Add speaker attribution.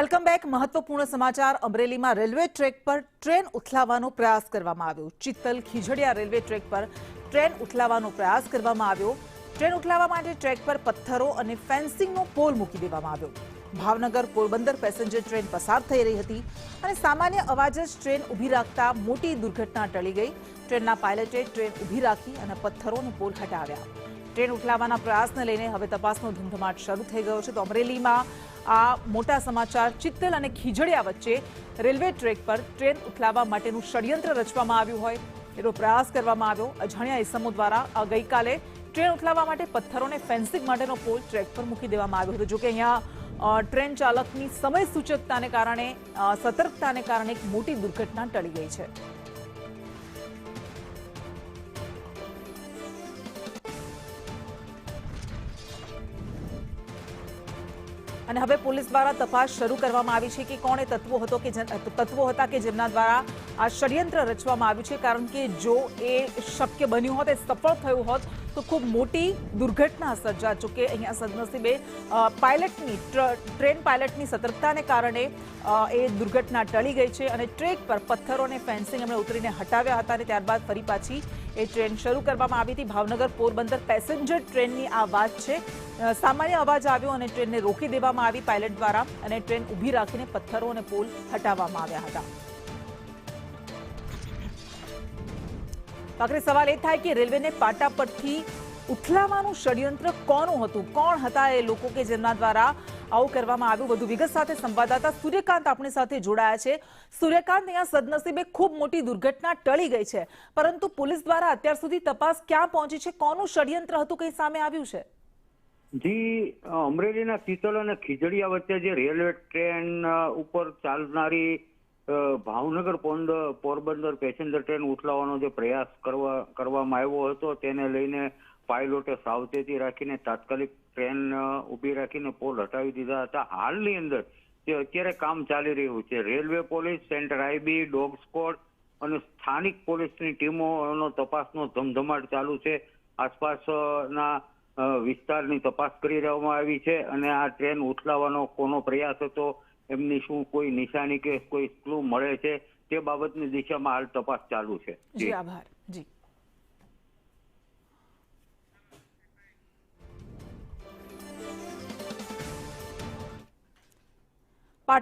Speaker 1: Welcome back. મહત્વપૂર્ણ સમાચાર। અમરેલીમાં રેલવે ટ્રેક પર ટ્રેન ઉથલાવવાનો પ્રયાસ કરવામાં આવ્યો। ચિત્તલ ખીજડીયા રેલવે ટ્રેક પર ટ્રેન ઉથલાવવાનો પ્રયાસ કરવામાં આવ્યો। ટ્રેન ઉથલાવવા માટે ટ્રેક પર પથ્થરો અને ફેન્સિંગનો પોલ મૂકી દેવામાં આવ્યો। ભાવનગર પોરબંદર પેસેન્જર ટ્રેન પસાર થઈ રહી હતી અને સામાન્ય અવાજ જ ટ્રેન ઊભી રાખતા મોટી દુર્ઘટના ટળી ગઈ। ટ્રેનના પાયલટે ટ્રેન ઊભી રાખી અને પથ્થરો અને પોલ હટાવ્યા। ટ્રેન ઉથલાવવાના પ્રયાસને લઈને હવે તપાસનો ધમધમાટ શરૂ થઈ ગયો છે। તો અમરેલીમાં આ મોટા સમાચાર। ચિત્તલ અને ખીજડીયા વચ્ચે રેલવે ટ્રેક પર ટ્રેન ઉથલાવવા માટેનું ષડયંત્ર રચવામાં આવ્યું હોય એનો પ્રયાસ કરવામાં આવ્યો। અજાણ્યા ઇસમો દ્વારા ગઈકાલે ટ્રેન ઉથલાવવા માટે પથ્થરો અને ફેન્સિંગ માટેનો પોલ ટ્રેક પર મૂકી દેવામાં આવ્યો હતો। જોકે અહીંયા ટ્રેન ચાલકની સમય સૂચકતાને કારણે સતર્કતાને કારણે એક મોટી દુર્ઘટના ટળી ગઈ છે। અને હવે પોલીસ દ્વારા તપાસ શરૂ કરવામાં આવી છે કે કોણ એ તત્વો હતા કે જેમના દ્વારા આ ષડયંત્ર રચવામાં આવ્યું છે। કારણ કે જો એ શક્ય બન્યું હોત, એ સફળ થયું હોત તો ખૂબ મોટી દુર્ઘટના સર્જાત। જોકે અહીંયા સદનસીબે ટ્રેન પાયલટની સતર્કતાને કારણે એ દુર્ઘટના ટળી ગઈ છે અને ટ્રેક પર પથ્થરો અને ફેન્સિંગ એમણે ઉતરીને હટાવ્યા હતા અને ત્યારબાદ ફરી પાછી એ ટ્રેન શરૂ કરવામાં આવી હતી। ભાવનગર પોરબંદર પેસેન્જર ટ્રેનની આ વાત છે। સામાન્ય અવાજ આવ્યો અને ટ્રેનને રોકી દેવામાં આવી પાયલટ દ્વારા અને ટ્રેન ઊભી રાખીને પથ્થરો અને પોલ હટાવવામાં આવ્યા હતા। આખરે સવાલ એ થાય કે રેલવેને પાટા પરથી ઉથલાવવાનું ષડયંત્ર કોનું હતું? કોણ હતા એ લોકો કે જેમના દ્વારા આવું કરવામાં આવ્યું? વધુ વિગત સાથે સંવાદદાતા સૂર્યકાંત આપણી સાથે જોડાયા છે। સૂર્યકાંત, અહીંયા સદનસીબે ખૂબ મોટી દુર્ઘટના ટળી ગઈ છે, પરંતુ પોલીસ દ્વારા અત્યાર સુધી તપાસ ક્યાં પહોંચી છે? કોનું ષડયંત્ર હતું, કંઈ સામે આવ્યું છે?
Speaker 2: જી, અમરેલીના ચિત્તલ અને ખીજડીયા વચ્ચે જે રેલવે ટ્રેન ઉપર ચાલનારી ભાવનગર પોરબંદર પેસેન્જર ટ્રેન ઉથલાવવાનો જે પ્રયાસ કરવામાં આવ્યો હતો તેને લઈને પાયલોટે સાવચેતી રાખીને તાત્કાલિક ટ્રેન ઊભી રાખીને પોલ હટાવી દીધા હતા। હાલની અંદર જે અત્યારે કામ ચાલી રહ્યું છે, railway police, centre IB, dog squad અને સ્થાનિક પોલીસની ટીમોનો તપાસનો ધમધમાટ ચાલુ છે। આસપાસના વિસ્તારની તપાસ કરી રહેવામાં આવી છે અને આ ટ્રેન ઉથલાવવાનો કોનો પ્રયાસ હતો, એમની શું કોઈ નિશાની કે કોઈ ક્લુ મળે છે તે બાબતની દિશામાં હાલ તપાસ ચાલુ છે।
Speaker 1: જી, આભાર। જી।